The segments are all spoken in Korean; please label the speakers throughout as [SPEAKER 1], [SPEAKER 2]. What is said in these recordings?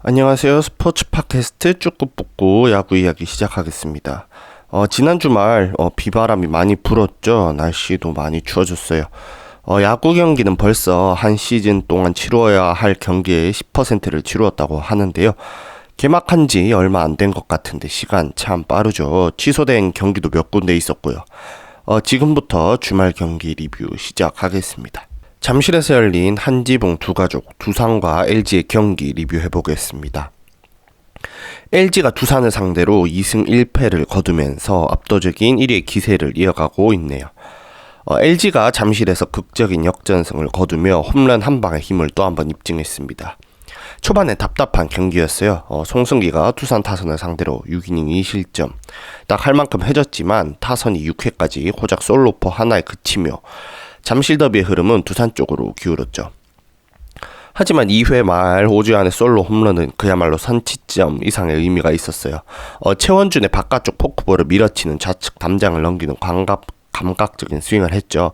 [SPEAKER 1] 안녕하세요. 스포츠 팟캐스트 쭈꾸뿌꾸 야구 이야기 시작하겠습니다. 지난 주말 비바람이 많이 불었죠. 날씨도 많이 추워졌어요. 야구 경기는 벌써 한 시즌 동안 치루어야 할 경기의 10%를 치루었다고 하는데요. 개막한 지 얼마 안 된 것 같은데 시간 참 빠르죠. 취소된 경기도 몇 군데 있었고요. 지금부터 주말 경기 리뷰 시작하겠습니다. 잠실에서 열린 한지붕 두 가족, 두산과 LG의 경기 리뷰해보겠습니다. LG가 두산을 상대로 2승 1패를 거두면서 압도적인 1위의 기세를 이어가고 있네요. LG가 잠실에서 극적인 역전승을 거두며 홈런 한 방의 힘을 또 한번 입증했습니다. 초반에 답답한 경기였어요. 송승기가 두산 타선을 상대로 6이닝 2실점. 딱 할 만큼 해줬지만 타선이 6회까지 고작 솔로포 하나에 그치며 잠실 더비의 흐름은 두산 쪽으로 기울었죠. 하지만 2회 말 오주환의 솔로 홈런은 그야말로 선취점 이상의 의미가 있었어요. 최원준의 바깥쪽 포크볼을 밀어치는 좌측 담장을 넘기는 감각적인 스윙을 했죠.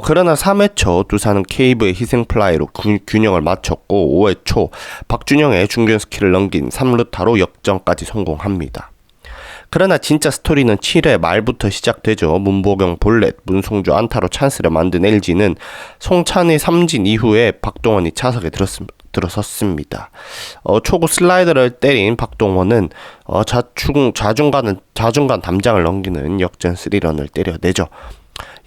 [SPEAKER 1] 그러나 3회 초 두산은 케이브의 희생플라이로 균형을 맞췄고 5회 초 박준영의 중견 스킬을 넘긴 3루타로 역전까지 성공합니다. 그러나 진짜 스토리는 7회 말부터 시작되죠. 문보경 볼넷, 문송주 안타로 찬스를 만든 LG는 송찬의 삼진 이후에 박동원이 차석에 들어섰습니다. 초구 슬라이더를 때린 박동원은 좌중간 담장을 넘기는 역전 3런을 때려내죠.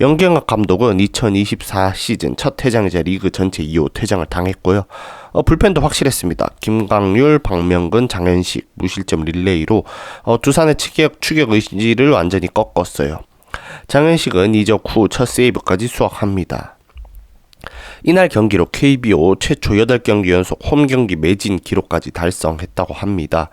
[SPEAKER 1] 연경학 감독은 2024 시즌 첫 퇴장이자 리그 전체 2호 퇴장을 당했고요. 불펜도 확실했습니다. 김광률, 박명근, 장현식 무실점 릴레이로 두산의 추격 의지를 완전히 꺾었어요. 장현식은 이적 후 첫 세이브까지 수확합니다. 이날 경기로 KBO 최초 8경기 연속 홈경기 매진 기록까지 달성했다고 합니다.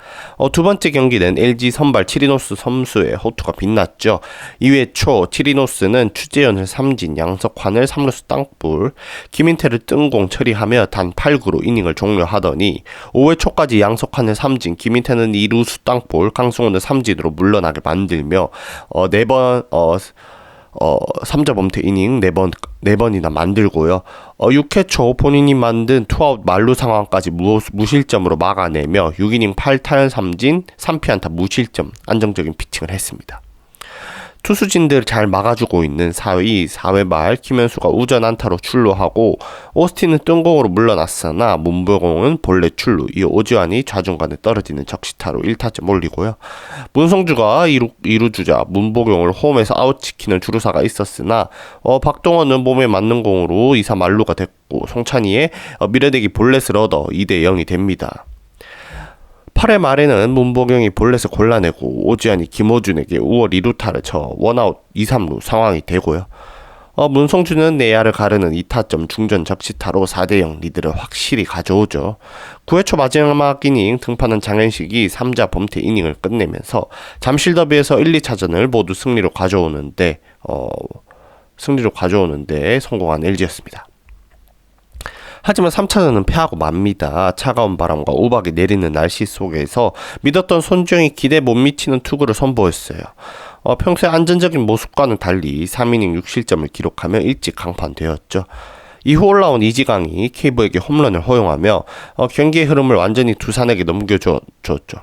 [SPEAKER 1] 두 번째 경기는 LG 선발 치리노스 선수의 호투가 빛났죠. 2회 초 치리노스는 추재현을 삼진, 양석환을 3루수 땅볼, 김인태를 뜬공 처리하며 단 8구로 이닝을 종료하더니 5회 초까지 양석환을 삼진, 김인태는 2루수 땅볼, 강승호는 삼진으로 물러나게 만들며 3자 범퇴 이닝 4번이나 만들고요. 6회 초 본인이 만든 투아웃 만루 상황까지 무실점으로 막아내며 6이닝 8탈 3진 3피안타 무실점 안정적인 피칭을 했습니다. 투수진들 잘 막아주고 있는 4회 말 김현수가 우전 안타로 출루하고 오스틴은 뜬공으로 물러났으나 문보경은 볼넷 출루, 이 오주환이 좌중간에 떨어지는 적시타로 1타점 올리고요. 문성주가 2루 주자 문보경을 홈에서 아웃시키는 주루사가 있었으나 박동원은 몸에 맞는 공으로 2사 만루가 됐고 송찬이의 밀어내기 볼넷을 얻어 2대 0이 됩니다. 8회 말에는 문보경이 볼넷을 골라내고 오지환이 김호준에게 5월 2루타를 쳐 원아웃 2, 3루 상황이 되고요. 문성준은 내야를 가르는 2타점 중전 적시타로 4대0 리드를 확실히 가져오죠. 9회 초 마지막 이닝 등판한 장현식이 3자 범퇴 이닝을 끝내면서 잠실 더비에서 1, 2차전을 모두 승리로 가져오는데 성공한 LG였습니다. 하지만 3차전은 패하고 맙니다. 차가운 바람과 우박이 내리는 날씨 속에서 믿었던 손주영이 기대에 못 미치는 투구를 선보였어요. 평소의 안전적인 모습과는 달리 3이닝 6실점을 기록하며 일찍 강판되었죠. 이후 올라온 이지강이 케이브에게 홈런을 허용하며 경기의 흐름을 완전히 두산에게 넘겨줬죠.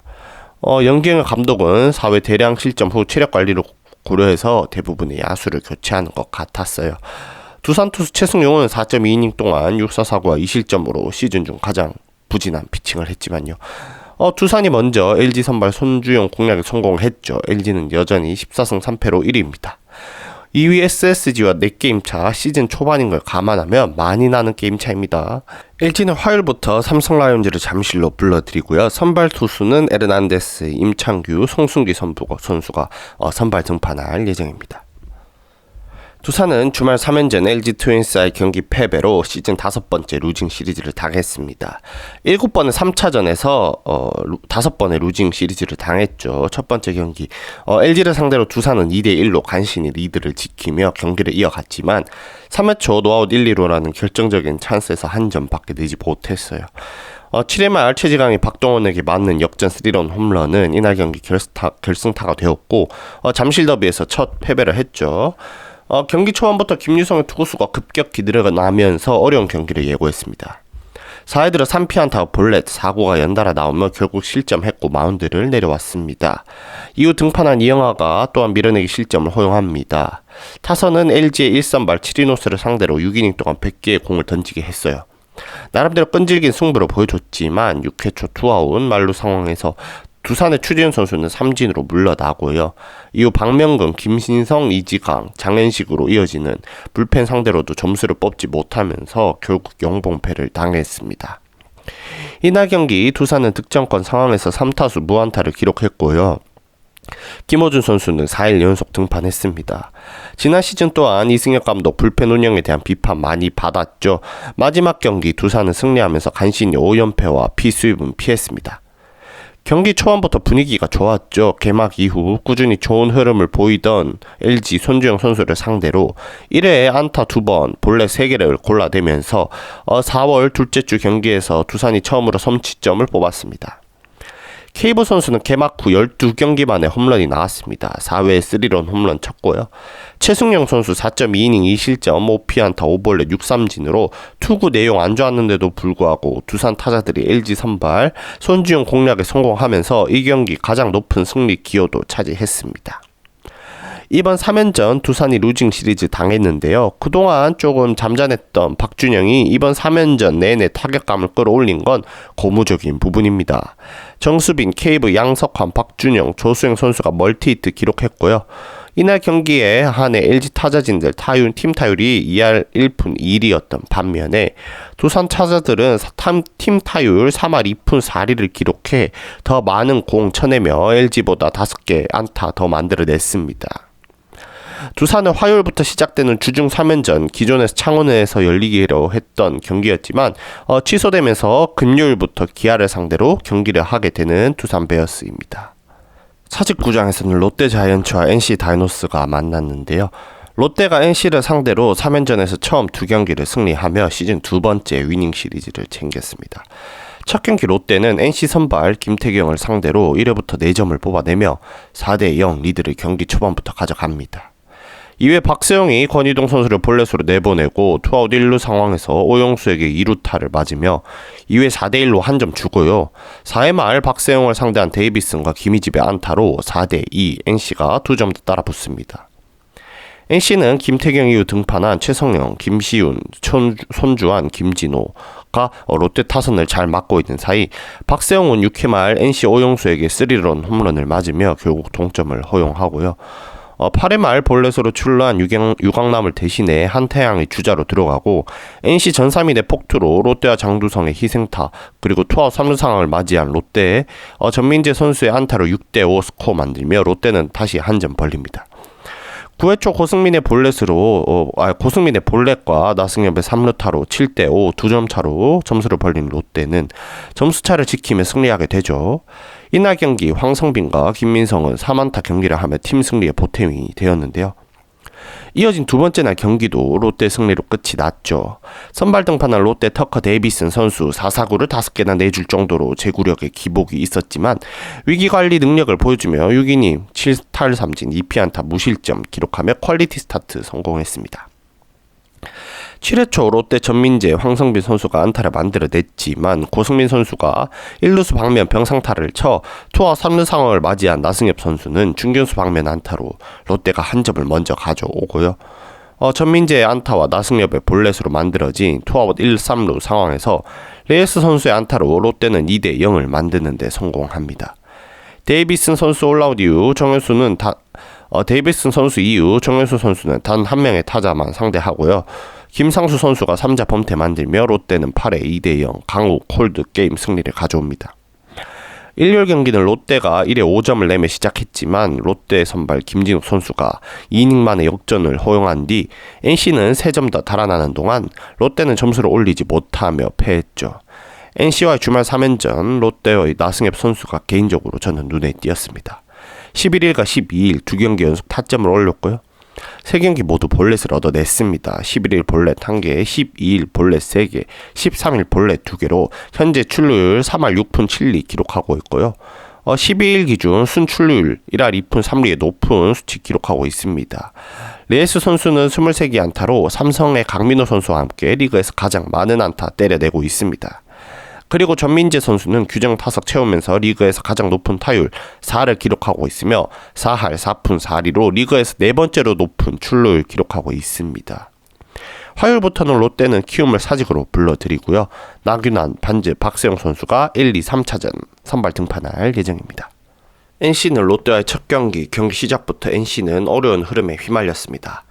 [SPEAKER 1] 연경의 감독은 4회 대량 실점 후 체력 관리를 고려해서 대부분의 야수를 교체하는 것 같았어요. 두산 투수 최승용은 4.2이닝 동안 6사사구와 2실점으로 시즌 중 가장 부진한 피칭을 했지만요. 두산이 먼저 LG 선발 손주영 공략에 성공했죠. LG는 여전히 14승 3패로 1위입니다. 2위 SSG와 4게임 차, 시즌 초반인 걸 감안하면 많이 나는 게임 차입니다. LG는 화요일부터 삼성 라이온즈를 잠실로 불러들이고요. 선발 투수는 에르난데스, 임창규, 송승기 선수가 선발 등판할 예정입니다. 두산은 주말 3연전 LG 트윈스와의 경기 패배로 시즌 5번째 루징 시리즈를 당했습니다. 7번의 3차전에서 5번의 루징 시리즈를 당했죠. 첫 번째 경기 LG를 상대로 두산은 2대1로 간신히 리드를 지키며 경기를 이어갔지만 3회 초 노아웃 1, 2루라는 결정적인 찬스에서 한 점밖에 내지 못했어요. 7회 말 최지강이 박동원에게 맞는 역전 3런 홈런은 이날 경기 결승타가 되었고 잠실 더비에서 첫 패배를 했죠. 경기 초반부터 김유성의 투구수가 급격히 늘어나면서 어려운 경기를 예고했습니다. 4회 들어 3피안타 볼넷 4구가 연달아 나오며 결국 실점했고 마운드를 내려왔습니다. 이후 등판한 이영하가 또한 밀어내기 실점을 허용합니다. 타선은 LG의 1선발 7이노스를 상대로 6이닝 동안 100개의 공을 던지게 했어요. 나름대로 끈질긴 승부를 보여줬지만 6회 초 투아웃 만루 상황에서 두산의 추지훈 선수는 삼진으로 물러나고요. 이후 박명근, 김신성, 이지강, 장현식으로 이어지는 불펜 상대로도 점수를 뽑지 못하면서 결국 영봉패를 당했습니다. 이날 경기 두산은 득점권 상황에서 3타수 무안타를 기록했고요. 김호준 선수는 4일 연속 등판했습니다. 지난 시즌 또한 이승엽 감독 불펜 운영에 대한 비판 많이 받았죠. 마지막 경기 두산은 승리하면서 간신히 5연패와 피수입은 피했습니다. 경기 초반부터 분위기가 좋았죠. 개막 이후 꾸준히 좋은 흐름을 보이던 LG 손주영 선수를 상대로 1회에 안타 2번, 볼넷 3개를 골라내면서 4월 둘째 주 경기에서 두산이 처음으로 선취점을 뽑았습니다. 케이브 선수는 개막 후 12경기 만에 홈런이 나왔습니다. 4회에 3런 홈런 쳤고요. 최승용 선수 4.2이닝 2실점 5피안타 5볼넷 6삼진으로 투구 내용 안 좋았는데도 불구하고 두산 타자들이 LG 선발 손주영 공략에 성공하면서 이 경기 가장 높은 승리 기여도 차지했습니다. 이번 3연전 두산이 루징 시리즈 당했는데요. 그동안 조금 잠잠했던 박준영이 이번 3연전 내내 타격감을 끌어올린 건 고무적인 부분입니다. 정수빈, 케이브, 양석환, 박준영, 조수영 선수가 멀티히트 기록했고요. 이날 경기에 한해 LG 타자진들 팀 타율이 2할 1푼 1리였던 반면에 두산 타자들은 팀 타율 3할 2푼 4리를 기록해 더 많은 공 쳐내며 LG보다 5개 안타 더 만들어냈습니다. 두산은 화요일부터 시작되는 주중 3연전 기존에서 창원에서 열리기로 했던 경기였지만 취소되면서 금요일부터 기아를 상대로 경기를 하게 되는 두산 베어스입니다. 사직구장에서는 롯데 자이언츠와 NC 다이노스가 만났는데요. 롯데가 NC를 상대로 3연전에서 처음 2경기를 승리하며 시즌 2번째 위닝 시리즈를 챙겼습니다. 첫 경기 롯데는 NC 선발 김태경을 상대로 1회부터 4점을 뽑아내며 4대0 리드를 경기 초반부터 가져갑니다. 2회 박세영이 권희동 선수를 볼넷으로 내보내고 투아웃 1루 상황에서 오용수에게 2루타를 맞으며 2회 4대1로 한 점 주고요. 4회 말 박세영을 상대한 데이비슨과 김희집의 안타로 4대2 NC가 2점 더 따라 붙습니다. NC는 김태경 이후 등판한 최성영, 김시훈, 손주환, 김진호가 롯데 타선을 잘 막고 있는 사이 박세영은 6회 말 NC 오용수에게 3런 홈런을 맞으며 결국 동점을 허용하고요. 8회 말 볼넷으로 출루한 유강남을 대신해 한태양이 주자로 들어가고 NC 전삼인의 폭투로 롯데와 장두성의 희생타 그리고 투아웃 3루 상황을 맞이한 롯데의 전민재 선수의 안타로 6대5 스코어 만들며 롯데는 다시 한 점 벌립니다. 9회 초 고승민의 볼넷과 나승엽의 3루타로 7대5 2점 차로 점수를 벌린 롯데는 점수차를 지키며 승리하게 되죠. 이날 경기 황성빈과 김민성은 3안타 경기를 하며 팀 승리의 보탬이 되었는데요. 이어진 두 번째 날 경기도 롯데 승리로 끝이 났죠. 선발 등판한 롯데 터커 데이비슨 선수 4사구를 5개나 내줄 정도로 제구력에 기복이 있었지만 위기관리 능력을 보여주며 6이닝 7탈 3진 2피안타 무실점 기록하며 퀄리티 스타트 성공했습니다. 7회 초 롯데 전민재, 황성빈 선수가 안타를 만들어냈지만 고승민 선수가 1루수 방면 병상타를 쳐 투아웃 3루 상황을 맞이한 나승엽 선수는 중견수 방면 안타로 롯데가 한 점을 먼저 가져오고요. 전민재의 안타와 나승엽의 볼넷으로 만들어진 투아웃 1, 3루 상황에서 레이스 선수의 안타로 롯데는 2대0을 만드는 데 성공합니다. 데이비슨 선수 올라온 이후 데이비슨 선수 이후 정현수 선수는 단 한 명의 타자만 상대하고요. 김상수 선수가 3자 범퇴 만들며 롯데는 8회 2대0 강우 콜드 게임 승리를 가져옵니다. 일요일 경기는 롯데가 1회 5점을 내며 시작했지만 롯데 선발 김진욱 선수가 2이닝 만에 역전을 허용한 뒤 NC는 3점 더 달아나는 동안 롯데는 점수를 올리지 못하며 패했죠. NC와의 주말 3연전 롯데의 나승엽 선수가 개인적으로 저는 눈에 띄었습니다. 11일과 12일 2경기 연속 타점을 올렸고요. 3경기 모두 볼넷을 얻어냈습니다. 11일 볼넷 1개, 12일 볼넷 3개, 13일 볼넷 2개로 현재 출루율 3할 6푼 7리 기록하고 있고요. 12일 기준 순출루율 1할 2푼 3리의 높은 수치 기록하고 있습니다. 레이스 선수는 23개 안타로 삼성의 강민호 선수와 함께 리그에서 가장 많은 안타 때려내고 있습니다. 그리고 전민재 선수는 규정 타석 채우면서 리그에서 가장 높은 타율 4를 기록하고 있으며 4할 4푼 4리로 리그에서 네 번째로 높은 출루율 기록하고 있습니다. 화요일부터는 롯데는 키움을 사직으로 불러드리고요. 나균환, 반즈, 박세영 선수가 1, 2, 3차전 선발 등판할 예정입니다. NC는 롯데와의 첫 경기 시작부터 NC는 어려운 흐름에 휘말렸습니다.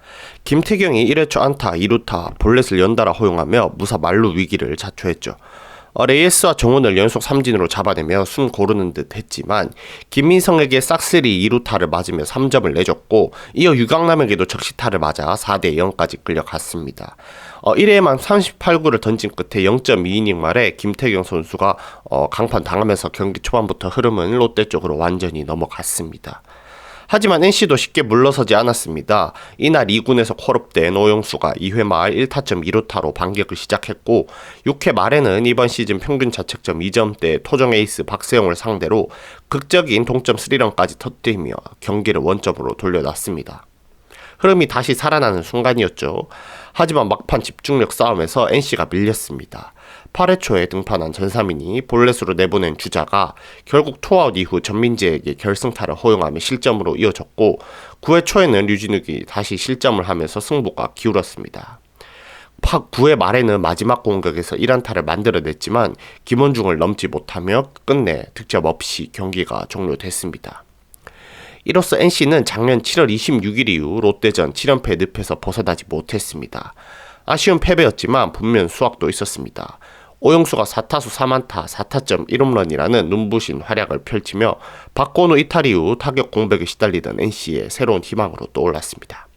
[SPEAKER 1] 김태경이 1회 초 안타, 2루타, 볼넷을 연달아 허용하며 무사 만루 위기를 자초했죠. 레이스와 정훈을 연속 삼진으로 잡아내며 숨 고르는 듯 했지만 김민성에게 싹쓸이 2루타를 맞으며 3점을 내줬고 이어 유강남에게도 적시타를 맞아 4대 0까지 끌려갔습니다. 1회에만 38구를 던진 끝에 0.2이닝 말에 김태경 선수가 강판 당하면서 경기 초반부터 흐름은 롯데 쪽으로 완전히 넘어갔습니다. 하지만 NC도 쉽게 물러서지 않았습니다. 이날 2군에서 콜업된 오용수가 2회 말 1타점 2루타로 반격을 시작했고 6회 말에는 이번 시즌 평균 자책점 2점대 토종 에이스 박세영을 상대로 극적인 동점 3런까지 터뜨리며 경기를 원점으로 돌려놨습니다. 흐름이 다시 살아나는 순간이었죠. 하지만 막판 집중력 싸움에서 NC가 밀렸습니다. 8회 초에 등판한 전삼인이 볼넷으로 내보낸 주자가 결국 투아웃 이후 전민재에게 결승타를 허용하며 실점으로 이어졌고 9회 초에는 류진욱이 다시 실점을 하면서 승부가 기울었습니다. 9회 말에는 마지막 공격에서 1안타를 만들어냈지만 김원중을 넘지 못하며 끝내 득점 없이 경기가 종료됐습니다. 이로써 NC는 작년 7월 26일 이후 롯데전 7연패 늪에서 벗어나지 못했습니다. 아쉬운 패배였지만 분명 수확도 있었습니다. 오용수가 4타수 3안타 4타점 1홈런이라는 눈부신 활약을 펼치며 박건우 이탈 이후 타격 공백에 시달리던 NC의 새로운 희망으로 떠올랐습니다.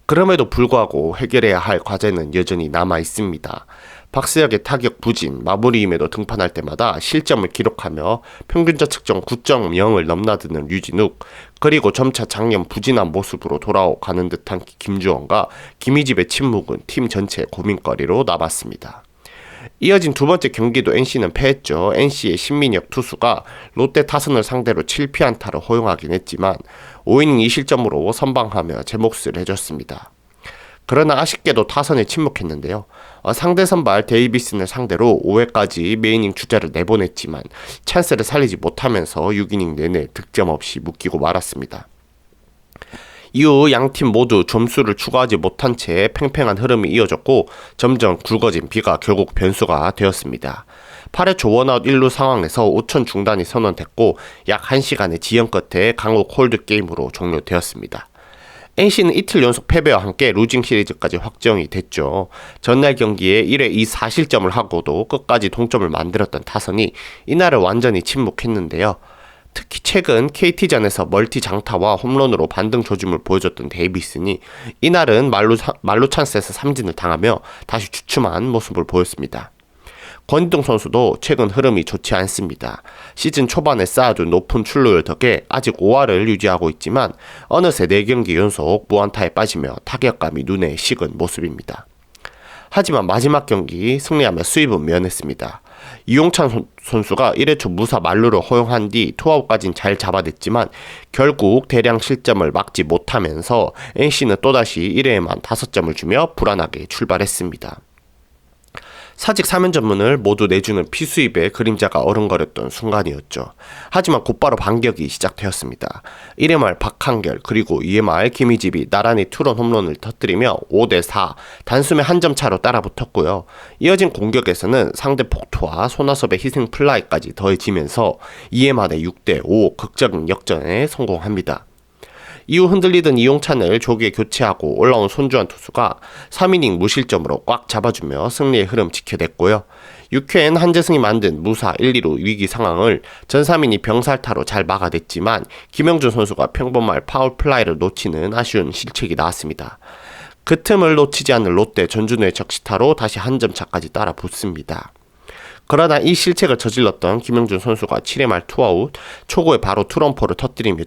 [SPEAKER 1] 그럼에도 불구하고 해결해야 할 과제는 여전히 남아 있습니다. 박세혁의 타격 부진, 마무리임에도 등판할 때마다 실점을 기록하며 평균 자책점 9.0을 넘나드는 류진욱, 그리고 점차 작년 부진한 모습으로 돌아가는 듯한 김주원과 김희집의 침묵은 팀 전체의 고민거리로 남았습니다. 이어진 두 번째 경기도 NC는 패했죠. NC의 신민혁 투수가 롯데 타선을 상대로 7피안타를 허용하긴 했지만 5이닝 2실점으로 선방하며 제 몫을 해줬습니다. 그러나 아쉽게도 타선에 침묵했는데요. 상대 선발 데이비슨을 상대로 5회까지 메이닝 주자를 내보냈지만 찬스를 살리지 못하면서 6이닝 내내 득점 없이 묶이고 말았습니다. 이후 양팀 모두 점수를 추가하지 못한 채 팽팽한 흐름이 이어졌고 점점 굵어진 비가 결국 변수가 되었습니다. 8회 초 원아웃 1루 상황에서 오천 중단이 선언됐고 약 1시간의 지연 끝에 강호 콜드 게임으로 종료되었습니다. NC는 이틀 연속 패배와 함께 루징 시리즈까지 확정이 됐죠. 전날 경기에 1회 2 4실점을 하고도 끝까지 동점을 만들었던 타선이 이날을 완전히 침묵했는데요. 특히 최근 KT전에서 멀티 장타와 홈런으로 반등 조짐을 보여줬던 데이비슨이 이날은 말루 찬스에서 삼진을 당하며 다시 주춤한 모습을 보였습니다. 권희동 선수도 최근 흐름이 좋지 않습니다. 시즌 초반에 쌓아둔 높은 출루율 덕에 아직 5할을 유지하고 있지만 어느새 4경기 연속 무안타에 빠지며 타격감이 눈에 식은 모습입니다. 하지만 마지막 경기 승리하며 수입은 면했습니다. 이용찬 선수가 1회 초 무사 만루를 허용한 뒤 투아웃까지는 잘 잡아냈지만 결국 대량 실점을 막지 못하면서 NC는 또다시 1회에만 5점을 주며 불안하게 출발했습니다. 사직 3연전문을 모두 내주는 피수입의 그림자가 어른거렸던 순간이었죠. 하지만 곧바로 반격이 시작되었습니다. 1회 말 박한결 그리고 2회 말 김희집이 나란히 투런 홈런을 터뜨리며 5대4 단숨에 한 점 차로 따라붙었고요. 이어진 공격에서는 상대 폭투와 손아섭의 희생 플라이까지 더해지면서 2회 만에 6대5 극적인 역전에 성공합니다. 이후 흔들리던 이용찬을 조기에 교체하고 올라온 손주환 투수가 3이닝 무실점으로 꽉 잡아주며 승리의 흐름 지켜냈고요. 6회엔 한재승이 만든 무사 1-2루 위기 상황을 전삼인이 병살타로 잘 막아냈지만 김영준 선수가 평범할 파울 플라이를 놓치는 아쉬운 실책이 나왔습니다. 그 틈을 놓치지 않는 롯데 전준우의 적시타로 다시 한 점 차까지 따라 붙습니다. 그러나 이 실책을 저질렀던 김영준 선수가 7회 말 투아웃, 초구에 바로 투런포를 터뜨리며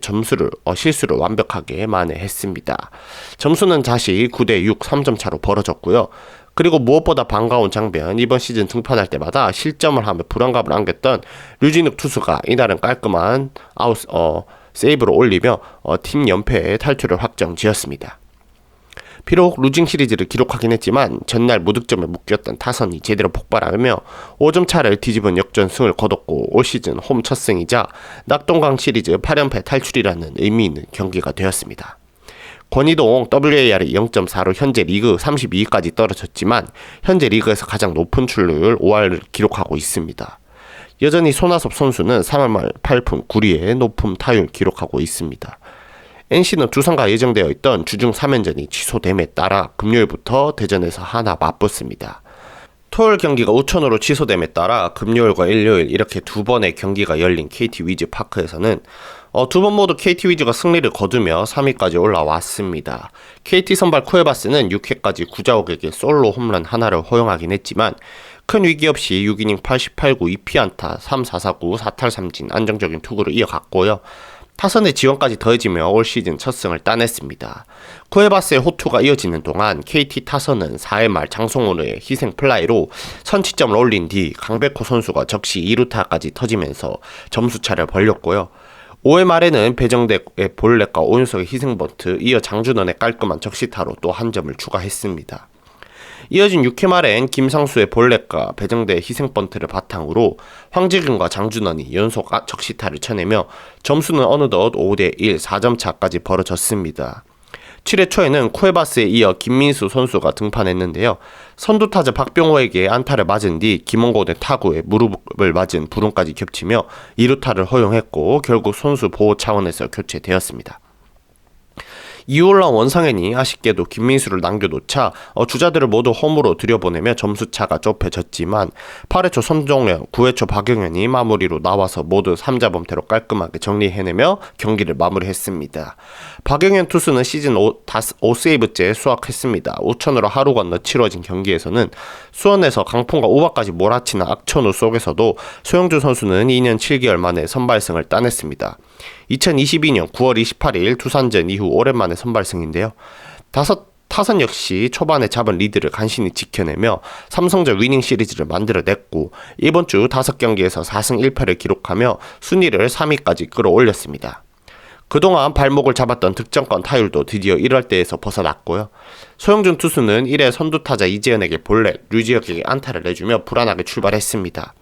[SPEAKER 1] 실수를 완벽하게 만회했습니다. 점수는 다시 9대6 3점 차로 벌어졌고요. 그리고 무엇보다 반가운 장면, 이번 시즌 등판할 때마다 실점을 하며 불안감을 안겼던 류진욱 투수가 이날은 깔끔한 세이브로 올리며 팀 연패의 탈출을 확정지었습니다. 비록 루징 시리즈를 기록하긴 했지만 전날 무득점에 묶였던 타선이 제대로 폭발하며 5점 차를 뒤집은 역전승을 거뒀고 올 시즌 홈 첫 승이자 낙동강 시리즈 8연패 탈출이라는 의미 있는 경기가 되었습니다. 권희동 WAR이 0.4로 현재 리그 32위까지 떨어졌지만 현재 리그에서 가장 높은 출루율 5할을 기록하고 있습니다. 여전히 손아섭 선수는 3할 말 8푼 9리의 높은 타율 기록하고 있습니다. NC는 두산과 예정되어 있던 주중 3연전이 취소됨에 따라 금요일부터 대전에서 하나 맞붙습니다. 토요일 경기가 우천으로 취소됨에 따라 금요일과 일요일 이렇게 두 번의 경기가 열린 KT 위즈파크에서는 두 번 모두 KT 위즈가 승리를 거두며 3위까지 올라왔습니다. KT 선발 쿠에바스는 6회까지 구자욱에게 솔로 홈런 하나를 허용하긴 했지만 큰 위기 없이 6이닝 88구 2피안타 3사사구 4탈3진 안정적인 투구를 이어갔고요. 타선의 지원까지 더해지며 올 시즌 첫 승을 따냈습니다. 쿠에바스의 호투가 이어지는 동안 KT 타선은 4회 말 장성호의 희생 플라이로 선취점을 올린 뒤 강백호 선수가 적시 2루타까지 터지면서 점수차를 벌렸고요. 5회 말에는 배정대의 볼넷과 오윤석의 희생번트, 이어 장준원의 깔끔한 적시타로 또 한 점을 추가했습니다. 이어진 6회 말엔 김상수의 볼넷과 배정대의 희생번트를 바탕으로 황재균과 장준원이 연속 적시타를 쳐내며 점수는 어느덧 5대1 4점 차까지 벌어졌습니다. 7회 초에는 쿠에바스에 이어 김민수 선수가 등판했는데요. 선두타자 박병호에게 안타를 맞은 뒤 김원곤의 타구에 무릎을 맞은 불운까지 겹치며 2루타를 허용했고 결국 선수 보호 차원에서 교체되었습니다. 이후 올라온 원상현이 아쉽게도 김민수를 남겨놓자 주자들을 모두 홈으로 들여보내며 점수차가 좁혀졌지만 8회 초 손종현, 9회 초 박용현이 마무리로 나와서 모두 3자 범퇴로 깔끔하게 정리해내며 경기를 마무리했습니다. 박용현 투수는 시즌 5세이브째 수확했습니다. 우천으로 하루 건너 치러진 경기에서는 수원에서 강풍과 우박까지 몰아치는 악천후 속에서도 소영준 선수는 2년 7개월 만에 선발승을 따냈습니다. 2022년 9월 28일 두산전 이후 오랜만에 선발승인데요. 타선 역시 초반에 잡은 리드를 간신히 지켜내며 삼성전 위닝 시리즈를 만들어냈고 이번 주 5경기에서 4승 1패를 기록하며 순위를 3위까지 끌어올렸습니다. 그동안 발목을 잡았던 득점권 타율도 드디어 1월대에서 벗어났고요. 소영준 투수는 1회 선두타자 이재현에게 볼넷, 류지혁에게 안타를 내주며 불안하게 출발했습니다.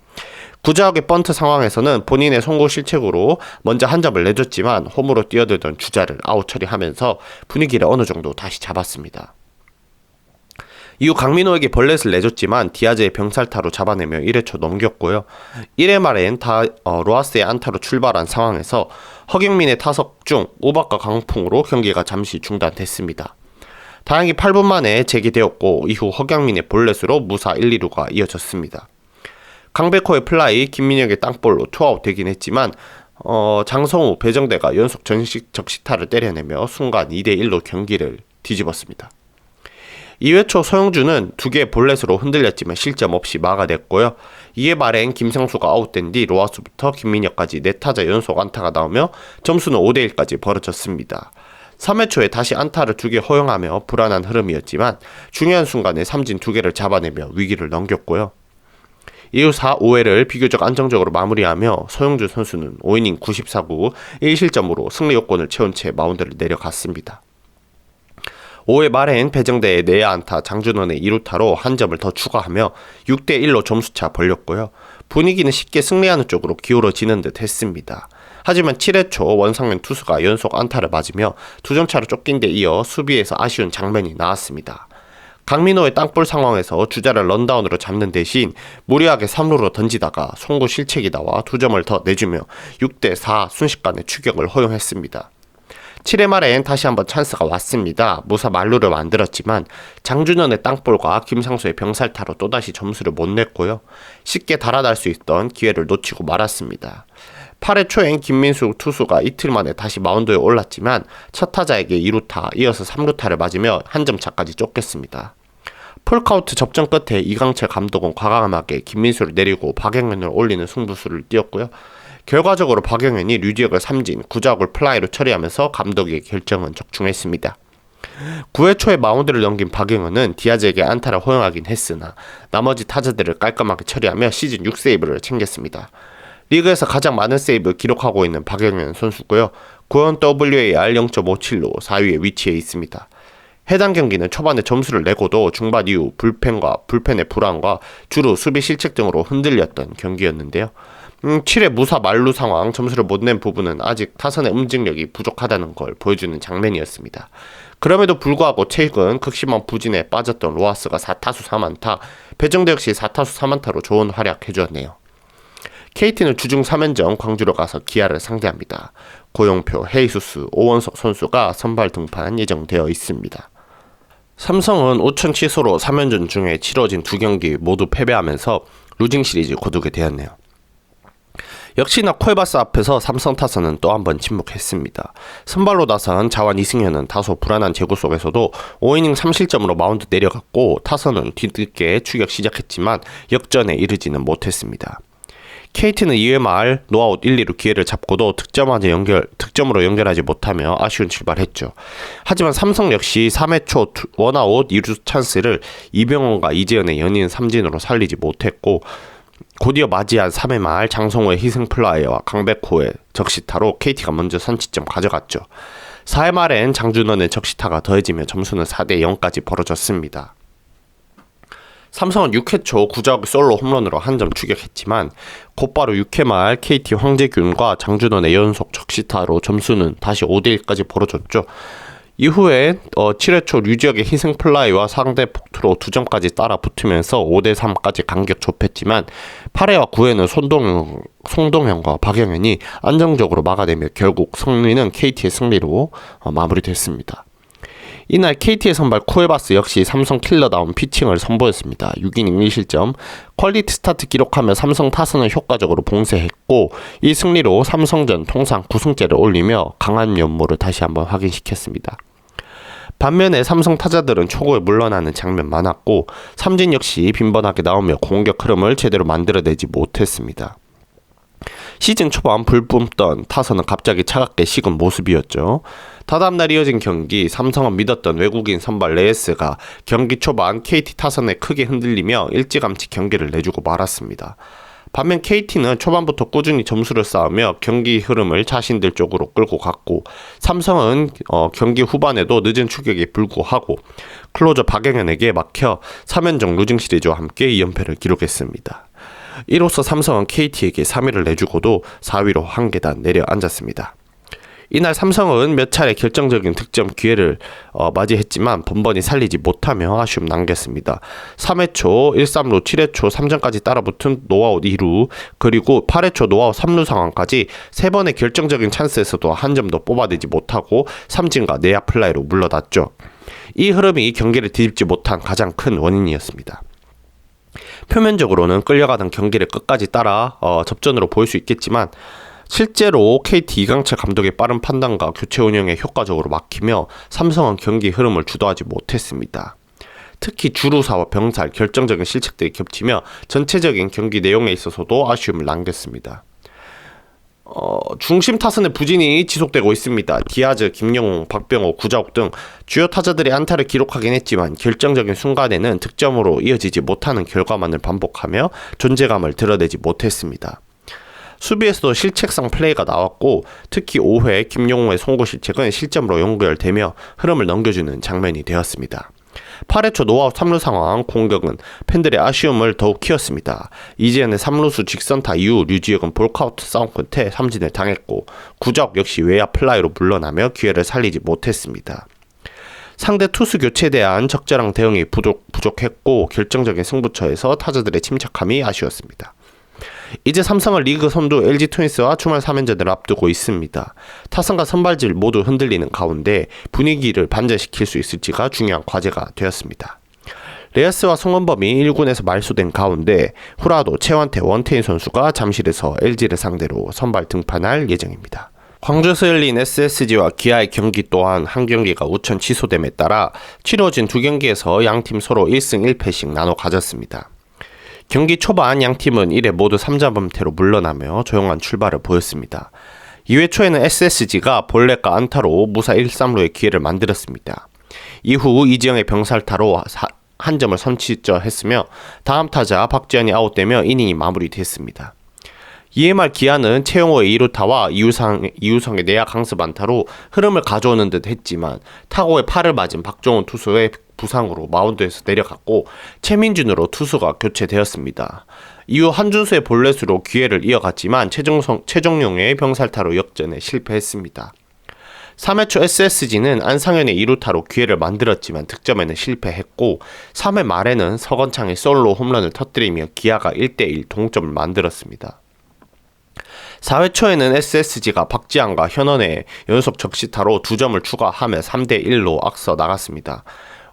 [SPEAKER 1] 구자욱의 번트 상황에서는 본인의 송구 실책으로 먼저 한 점을 내줬지만 홈으로 뛰어들던 주자를 아웃 처리하면서 분위기를 어느 정도 다시 잡았습니다. 이후 강민호에게 볼넷을 내줬지만 디아즈의 병살타로 잡아내며 1회 초 넘겼고요. 1회 말엔 로하스의 안타로 출발한 상황에서 허경민의 타석 중 우박과 강풍으로 경기가 잠시 중단됐습니다. 다행히 8분 만에 재개되었고 이후 허경민의 볼넷으로 무사 1, 2루가 이어졌습니다. 강백호의 플라이, 김민혁의 땅볼로 투아웃 되긴 했지만 장성우, 배정대가 연속 적시타를 때려내며 순간 2대1로 경기를 뒤집었습니다. 2회 초 소영준은 2개의 볼넷으로 흔들렸지만 실점 없이 막아냈고요. 2회 말엔 김상수가 아웃된 뒤 로하스부터 김민혁까지 4타자 연속 안타가 나오며 점수는 5대1까지 벌어졌습니다. 3회 초에 다시 안타를 2개 허용하며 불안한 흐름이었지만 중요한 순간에 삼진 2개를 잡아내며 위기를 넘겼고요. 이후 4, 5회를 비교적 안정적으로 마무리하며 소영준 선수는 5이닝 94구 1실점으로 승리 요건을 채운 채 마운드를 내려갔습니다. 5회 말엔 배정대의 내야 안타, 장준원의 2루타로 한 점을 더 추가하며 6대1로 점수차 벌렸고요. 분위기는 쉽게 승리하는 쪽으로 기울어지는 듯 했습니다. 하지만 7회 초 원상현 투수가 연속 안타를 맞으며 2점 차로 쫓긴 데 이어 수비에서 아쉬운 장면이 나왔습니다. 강민호의 땅볼 상황에서 주자를 런다운으로 잡는 대신 무리하게 3루로 던지다가 송구 실책이 나와 2점을 더 내주며 6대4 순식간에 추격을 허용했습니다. 7회 말엔 다시 한번 찬스가 왔습니다. 무사 만루를 만들었지만 장준현의 땅볼과 김상수의 병살타로 또다시 점수를 못 냈고요. 쉽게 달아날 수 있던 기회를 놓치고 말았습니다. 8회 초엔 김민수 투수가 이틀 만에 다시 마운드에 올랐지만 첫 타자에게 2루타, 이어서 3루타를 맞으며 한 점 차까지 쫓겼습니다. 풀카운트 접전 끝에 이강철 감독은 과감하게 김민수를 내리고 박영현을 올리는 승부수를 띄웠고요. 결과적으로 박영현이 류지혁을 삼진, 구자욱을 플라이로 처리하면서 감독의 결정은 적중했습니다. 9회 초에 마운드를 넘긴 박영현은 디아즈에게 안타를 허용하긴 했으나 나머지 타자들을 깔끔하게 처리하며 시즌 6세이브를 챙겼습니다. 리그에서 가장 많은 세이브 기록하고 있는 박영현 선수고요. 구원 WAR 0.57로 4위에 위치해 있습니다. 해당 경기는 초반에 점수를 내고도 중반 이후 불펜의 불안과 주로 수비 실책 등으로 흔들렸던 경기였는데요. 7회 무사 만루 상황 점수를 못 낸 부분은 아직 타선의 움직력이 부족하다는 걸 보여주는 장면이었습니다. 그럼에도 불구하고 최근 극심한 부진에 빠졌던 로하스가 4타수 4안타, 배정대 역시 4타수 3안타로 좋은 활약 해주었네요. KT는 주중 3연전 광주로 가서 기아를 상대합니다. 고용표, 헤이수스, 오원석 선수가 선발 등판 예정되어 있습니다. 삼성은 5천 취소로 3연전 중에 치러진 2경기 모두 패배하면서 루징 시리즈 거두게 되었네요. 역시나 쿠에바스 앞에서 삼성 타선은 또 한 번 침묵했습니다. 선발로 나선 자완 이승현은 다소 불안한 제구 속에서도 5이닝 3실점으로 마운드 내려갔고 타선은 뒤늦게 추격 시작했지만 역전에 이르지는 못했습니다. KT는 2회 말 노아웃 1, 2루 기회를 잡고도 득점으로 연결하지 못하며 아쉬운 출발했죠. 하지만 삼성 역시 3회 초 원아웃 2루 찬스를 이병헌과 이재현의 연인 삼진으로 살리지 못했고 곧이어 맞이한 3회 말 장성호의 희생플라이와 강백호의 적시타로 KT가 먼저 선취점 가져갔죠. 4회 말엔 장준원의 적시타가 더해지며 점수는 4대 0까지 벌어졌습니다. 삼성은 6회 초 구자욱 솔로 홈런으로 한 점 추격했지만 곧바로 6회 말 KT 황재균과 장준원의 연속 적시타로 점수는 다시 5대1까지 벌어졌죠. 이후에 7회 초 류지혁의 희생플라이와 상대 폭투로 2점까지 따라 붙으면서 5대3까지 간격 좁혔지만 8회와 9회는 송동현과 박영현이 안정적으로 막아내며 결국 승리는 KT의 승리로 마무리됐습니다. 이날 KT의 선발 쿠에바스 역시 삼성 킬러다운 피칭을 선보였습니다. 6이닝 1실점, 퀄리티 스타트 기록하며 삼성 타선을 효과적으로 봉쇄했고 이 승리로 삼성전 통상 9승째를 올리며 강한 면모를 다시 한번 확인시켰습니다. 반면에 삼성 타자들은 초구에 물러나는 장면 많았고 삼진 역시 빈번하게 나오며 공격 흐름을 제대로 만들어내지 못했습니다. 시즌 초반 불 뿜던 타선은 갑자기 차갑게 식은 모습이었죠. 다다음날 이어진 경기, 삼성은 믿었던 외국인 선발 레이스가 경기 초반 KT 타선에 크게 흔들리며 일찌감치 경기를 내주고 말았습니다. 반면 KT는 초반부터 꾸준히 점수를 쌓으며 경기 흐름을 자신들 쪽으로 끌고 갔고 삼성은 경기 후반에도 늦은 추격에 불구하고 클로저 박영현에게 막혀 3연정 루징 시리즈와 함께 2연패를 기록했습니다. 이로써 삼성은 KT에게 3위를 내주고도 4위로 한 계단 내려앉았습니다. 이날 삼성은 몇 차례 결정적인 득점 기회를 맞이했지만 번번이 살리지 못하며 아쉬움 남겼습니다. 3회 초 1-3루, 7회 초 3점까지 따라붙은 노아웃 2루, 그리고 8회 초 노아웃 3루 상황까지 3번의 결정적인 찬스에서도 한 점도 뽑아내지 못하고 삼진과 내야 플라이로 물러났죠. 이 흐름이 경기를 뒤집지 못한 가장 큰 원인이었습니다. 표면적으로는 끌려가던 경기를 끝까지 따라 접전으로 보일 수 있겠지만 실제로 KT 이강철 감독의 빠른 판단과 교체 운영에 효과적으로 막히며 삼성은 경기 흐름을 주도하지 못했습니다. 특히 주루사와 병살 결정적인 실책들이 겹치며 전체적인 경기 내용에 있어서도 아쉬움을 남겼습니다. 중심 타선의 부진이 지속되고 있습니다. 디아즈, 김영웅, 박병호, 구자욱 등 주요 타자들이 안타를 기록하긴 했지만 결정적인 순간에는 득점으로 이어지지 못하는 결과만을 반복하며 존재감을 드러내지 못했습니다. 수비에서도 실책상 플레이가 나왔고 특히 5회 김용호의 송구 실책은 실점으로 연결되며 흐름을 넘겨주는 장면이 되었습니다. 8회 초 노아웃 3루 상황 공격은 팬들의 아쉬움을 더욱 키웠습니다. 이재현의 3루수 직선타 이후 류지혁은 볼카우트 싸움 끝에 삼진을 당했고 구자욱 역시 외야 플라이로 물러나며 기회를 살리지 못했습니다. 상대 투수 교체에 대한 적절한 대응이 부족했고 결정적인 승부처에서 타자들의 침착함이 아쉬웠습니다. 이제 삼성은 리그 선두 LG 트윈스와 주말 3연전을 앞두고 있습니다. 타선과 선발질 모두 흔들리는 가운데 분위기를 반전시킬 수 있을지가 중요한 과제가 되었습니다. 레아스와 송원범이 1군에서 말소된 가운데 후라도, 최원태, 원태인 선수가 잠실에서 LG를 상대로 선발 등판할 예정입니다. 광주에서 열린 SSG와 기아의 경기 또한 한 경기가 우천 취소됨에 따라 치러진 2경기에서 양팀 서로 1승 1패씩 나눠 가졌습니다. 경기 초반 양팀은 1회 모두 3자범퇴로 물러나며 조용한 출발을 보였습니다. 2회 초에는 SSG가 볼넷과 안타로 무사 1-3루의 기회를 만들었습니다. 이후 이지영의 병살타로 한 점을 선취했으며 다음 타자 박지현이 아웃되며 이닝이 마무리됐습니다.
[SPEAKER 2] 이에 말 기아는 최용호의 2루타와 이우성의 내야 강습 안타로 흐름을 가져오는 듯 했지만 타고의 팔을 맞은 박종훈 투수의 부상으로 마운드에서 내려갔고 최민준으로 투수가 교체되었습니다. 이후 한준수의 볼넷으로 기회를 이어갔지만 최정용의 병살타로 역전에 실패했습니다. 3회 초 SSG는 안상현의 2루타로 기회를 만들었지만 득점에는 실패했고 3회 말에는 서건창의 솔로 홈런을 터뜨리며 기아가 1대1 동점을 만들었습니다. 4회 초에는 SSG가 박지한과 현원의 연속 적시타로 2점을 추가하며 3대1로 앞서 나갔습니다.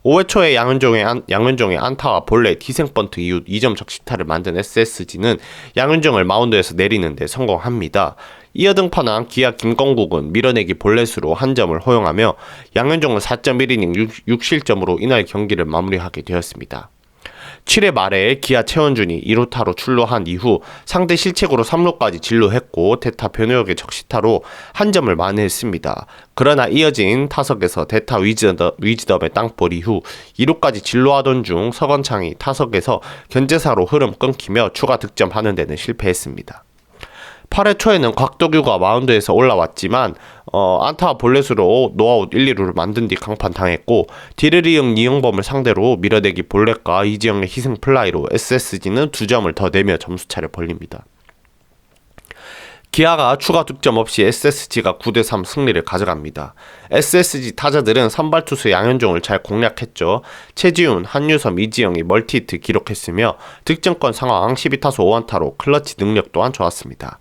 [SPEAKER 2] 5회 초에 양현종의 안타와 볼넷 희생번트 이후 2점 적시타를 만든 SSG는 양현종을 마운드에서 내리는데 성공합니다. 이어 등판한 기아 김건국은 밀어내기 볼넷으로 한 점을 허용하며 양현종은 4.1이닝 6실점으로 이날 경기를 마무리하게 되었습니다. 7회 말에 기아 최원준이 2루타로 출루한 이후 상대 실책으로 3루까지 진루했고 대타 변호혁의 적시타로 한 점을 만회했습니다. 그러나 이어진 타석에서 대타 위즈덤의 땅볼 이후 2루까지 진루하던 중 서건창이 타석에서 견제사로 흐름 끊기며 추가 득점하는 데는 실패했습니다. 8회 초에는 곽도규가 마운드에서 올라왔지만 안타와 볼넷으로 노아웃 1, 2루를 만든 뒤 강판당했고 디르리응 이영범을 상대로 밀어내기 볼넷과 이지영의 희생 플라이로 SSG는 2점을 더 내며 점수차를 벌립니다. 기아가 추가 득점 없이 SSG가 9대3 승리를 가져갑니다. SSG 타자들은 선발 투수 양현종을 잘 공략했죠. 최지훈, 한유섬, 이지영이 멀티히트 기록했으며 득점권 상황 12타수 5안타로 클러치 능력 또한 좋았습니다.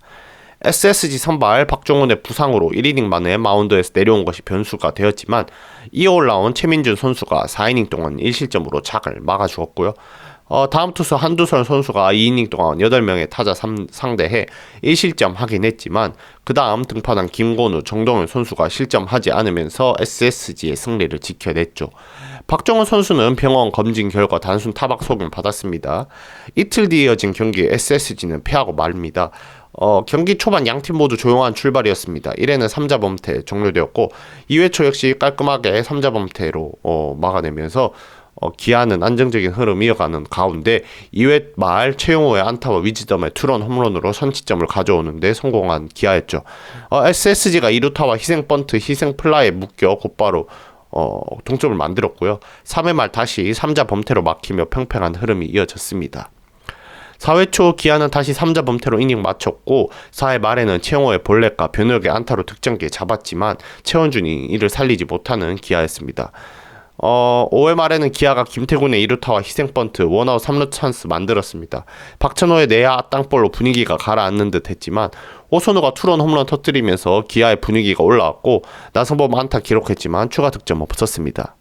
[SPEAKER 2] SSG 선발 박종훈의 부상으로 1이닝 만에 마운드에서 내려온 것이 변수가 되었지만 이어 올라온 최민준 선수가 4이닝 동안 1실점으로 작을 막아주었고요. 다음 투수 한두솔 선수가 2이닝 동안 8명의 타자 상대해 1실점 하긴 했지만 그 다음 등판한 김건우, 정동현 선수가 실점하지 않으면서 SSG의 승리를 지켜냈죠. 박정훈 선수는 병원 검진 결과 단순 타박 소견 받았습니다. 이틀 뒤에 이어진 경기에 SSG는 패하고 말입니다. 경기 초반 양팀 모두 조용한 출발이었습니다. 1회는 3자 범퇴 종료되었고 2회 초 역시 깔끔하게 3자 범퇴로 막아내면서 기아는 안정적인 흐름 이어가는 가운데 2회 말 최용호의 안타와 위즈덤의 투런 홈런으로 선취점을 가져오는데 성공한 기아였죠. SSG가 2루타와 희생 번트, 희생 플라이에 묶여 곧바로 동점을 만들었고요. 3회 말 다시 3자 범퇴로 막히며 팽팽한 흐름이 이어졌습니다. 4회 초 기아는 다시 3자 범퇴로 이닝 마쳤고 4회 말에는 최용호의 볼넷과 변혁의 안타로 득점기에 잡았지만 최원준이 이를 살리지 못하는 기아였습니다. 5회 말에는 기아가 김태군의 2루타와 희생번트, 원아웃 3루 찬스 만들었습니다. 박찬호의 내야 땅볼로 분위기가 가라앉는 듯 했지만 오선우가 투런 홈런 터뜨리면서 기아의 분위기가 올라왔고 나성범 안타 기록했지만 추가 득점 없었습니다.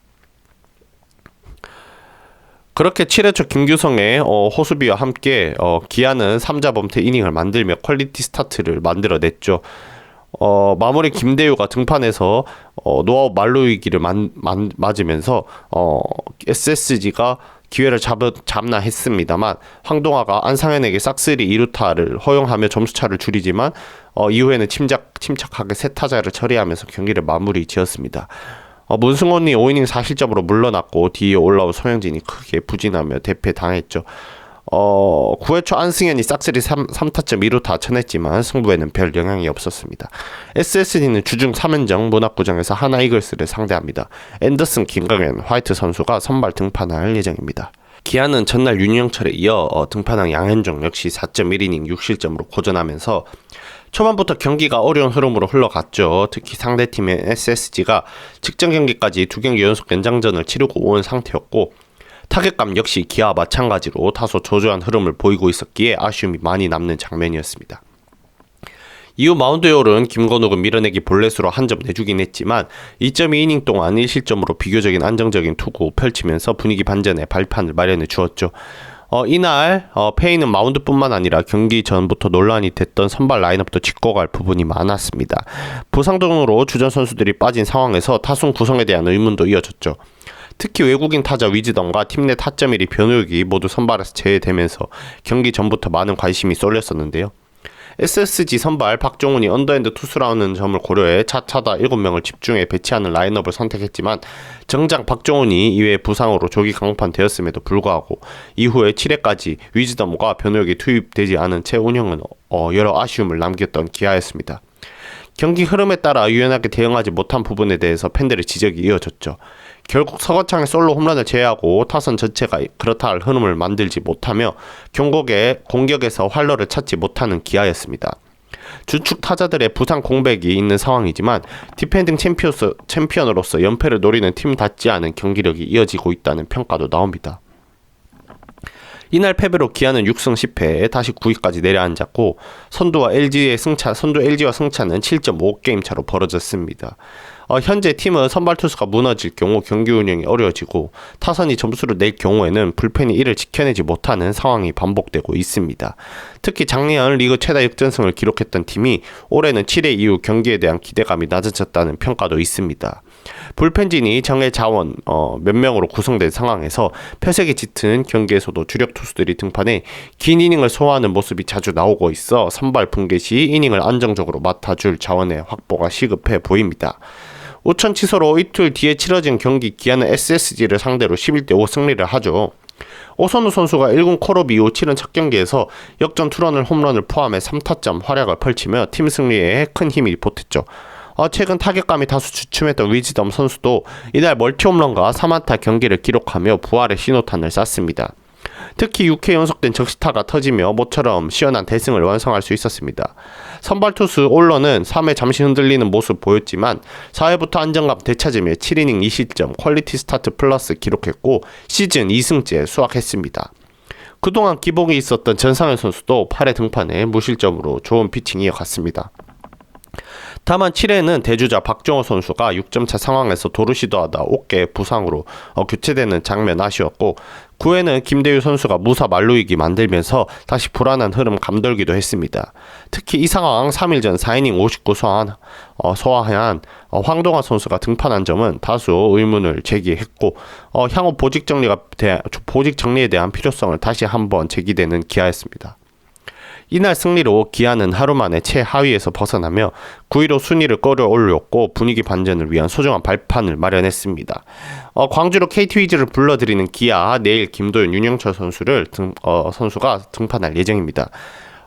[SPEAKER 2] 그렇게 7회 초 김규성의 호수비와 함께 기아는 3자 범퇴 이닝을 만들며 퀄리티 스타트를 만들어냈죠. 마무리 김대유가 등판해서 노아웃 만루 위기를 맞으면서 SSG가 기회를 잡나 했습니다만 황동화가 안상현에게 싹쓸이 2루타를 허용하며 점수차를 줄이지만 이후에는 침착하게 세 타자를 처리하면서 경기를 마무리 지었습니다. 문승원이 5이닝 4실점으로 물러났고 뒤에 올라온 소영진이 크게 부진하며 대패당했죠. 9회 초 안승현이 싹쓸이 3타점 2루타 쳐냈지만 승부에는 별 영향이 없었습니다. SSG는 주중 3연정 문학구장에서 하나 이글스를 상대합니다. 앤더슨, 김강현, 화이트 선수가 선발 등판할 예정입니다. 기아는 전날 윤영철에 이어 등판한 양현종 역시 4.1이닝 6실점으로 고전하면서 초반부터 경기가 어려운 흐름으로 흘러갔죠. 특히 상대팀의 SSG가 직전 경기까지 2경기 연속 연장전을 치르고 온 상태였고 타격감 역시 기아와 마찬가지로 다소 저조한 흐름을 보이고 있었기에 아쉬움이 많이 남는 장면이었습니다. 이후 마운드에 오른 김건욱은 밀어내기 볼넷으로 한 점 내주긴 했지만 2.2이닝 동안 1실점으로 비교적인 안정적인 투구 펼치면서 분위기 반전에 발판을 마련해 주었죠. 이날 페이는 마운드뿐만 아니라 경기 전부터 논란이 됐던 선발 라인업도 짚고 갈 부분이 많았습니다. 부상 등으로 주전 선수들이 빠진 상황에서 타순 구성에 대한 의문도 이어졌죠. 특히 외국인 타자 위즈덤과 팀 내 타점 1위 변호혁이 모두 선발에서 제외되면서 경기 전부터 많은 관심이 쏠렸었는데요. SSG 선발 박종훈이 언더핸드 투수라는 점을 고려해 차차다 7명을 집중해 배치하는 라인업을 선택했지만 정작 박종훈이 이외에 부상으로 조기 강판되었음에도 불구하고 이후에 7회까지 위즈덤과 변호혁이 투입되지 않은 채 운영은 여러 아쉬움을 남겼던 기아였습니다. 경기 흐름에 따라 유연하게 대응하지 못한 부분에 대해서 팬들의 지적이 이어졌죠. 결국 서거창의 솔로 홈런을 제외하고 타선 전체가 그렇다 할 흐름을 만들지 못하며 공격에서 활로를 찾지 못하는 기아였습니다. 주축 타자들의 부상 공백이 있는 상황이지만 디펜딩 챔피언으로서 연패를 노리는 팀답지 않은 경기력이 이어지고 있다는 평가도 나옵니다. 이날 패배로 기아는 6승 10패에 다시 9위까지 내려앉았고 선두 LG와 승차는 7.5게임 차로 벌어졌습니다. 현재 팀은 선발 투수가 무너질 경우 경기 운영이 어려워지고 타선이 점수를 낼 경우에는 불펜이 이를 지켜내지 못하는 상황이 반복되고 있습니다. 특히 작년 리그 최다 역전승을 기록했던 팀이 올해는 7회 이후 경기에 대한 기대감이 낮아졌다는 평가도 있습니다. 불펜진이 정예 자원 몇 명으로 구성된 상황에서 폐색이 짙은 경기에서도 주력 투수들이 등판해 긴 이닝을 소화하는 모습이 자주 나오고 있어 선발 붕괴 시 이닝을 안정적으로 맡아줄 자원의 확보가 시급해 보입니다. 우천 취소로 이틀 뒤에 치러진 경기 기아는 SSG를 상대로 11대5 승리를 하죠. 오선우 선수가 1군 콜업 이후 치른 첫 경기에서 역전 투런을 홈런을 포함해 3타점 활약을 펼치며 팀 승리에 큰 힘이 보탰죠. 최근 타격감이 다소 주춤했던 위즈덤 선수도 이날 멀티 홈런과 3안타 경기를 기록하며 부활의 신호탄을 쐈습니다. 특히 6회 연속된 적시타가 터지며 모처럼 시원한 대승을 완성할 수 있었습니다. 선발 투수 올러는 3회 잠시 흔들리는 모습 보였지만 4회부터 안정감 되찾으며 7이닝 2실점 퀄리티 스타트 플러스 기록했고 시즌 2승째 수확했습니다. 그동안 기복이 있었던 전상현 선수도 8회 등판에 무실점으로 좋은 피칭 이어갔습니다. 다만 7회에는 대주자 박정호 선수가 6점차 상황에서 도루 시도하다 어깨 부상으로 교체되는 장면 아쉬웠고 9회는 김대유 선수가 무사 만루이기 만들면서 다시 불안한 흐름 감돌기도 했습니다. 특히 이 상황 3일 전 4이닝 59 소화한 황동화 선수가 등판한 점은 다수 의문을 제기했고 향후 보직 정리에 대한 필요성을 다시 한번 제기되는 기아였습니다. 이날 승리로 기아는 하루 만에 최하위에서 벗어나며 9위로 순위를 끌어올렸고 분위기 반전을 위한 소중한 발판을 마련했습니다. 광주로 KT 위즈를 불러들이는 기아, 내일 김도현, 윤영철 선수가 등판할 예정입니다.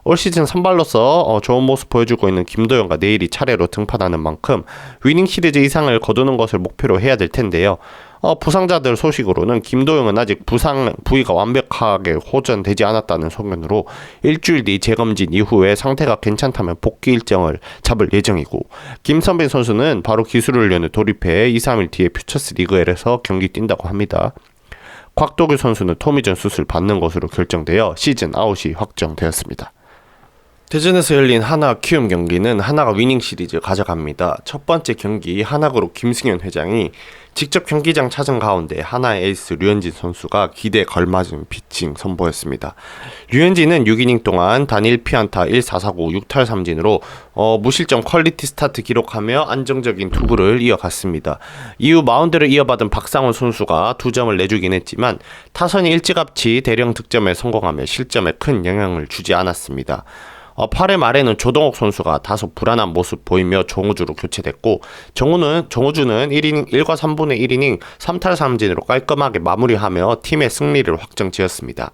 [SPEAKER 2] 올 시즌 선발로서 좋은 모습 보여주고 있는 김도현과 내일이 차례로 등판하는 만큼 위닝 시리즈 이상을 거두는 것을 목표로 해야 될 텐데요. 부상자들 소식으로는 김도영은 아직 부상 부위가 완벽하게 호전되지 않았다는 소견으로 일주일 뒤 재검진 이후에 상태가 괜찮다면 복귀 일정을 잡을 예정이고 김선빈 선수는 바로 기술훈련에 돌입해 2-3일 뒤에 퓨처스 리그엘에서 경기 뛴다고 합니다. 곽도규 선수는 토미전 수술 받는 것으로 결정되어 시즌 아웃이 확정되었습니다. 대전에서 열린 하나 키움 경기는 하나가 위닝 시리즈 가져갑니다. 첫 번째 경기 하나그룹 김승현 회장이 직접 경기장 찾은 가운데 하나의 에이스 류현진 선수가 기대에 걸맞은 피칭 선보였습니다. 류현진은 6이닝 동안 단 1피안타 1사사구 6탈3진으로 무실점 퀄리티 스타트 기록하며 안정적인 투구를 이어갔습니다. 이후 마운드를 이어받은 박상훈 선수가 2점을 내주긴 했지만 타선이 일찌감치 대량 득점에 성공하며 실점에 큰 영향을 주지 않았습니다. 8회 말에는 조동욱 선수가 다소 불안한 모습 보이며 정우주로 교체됐고 정우주는 1과 3분의 1이닝 3탈3진으로 깔끔하게 마무리하며 팀의 승리를 확정지었습니다.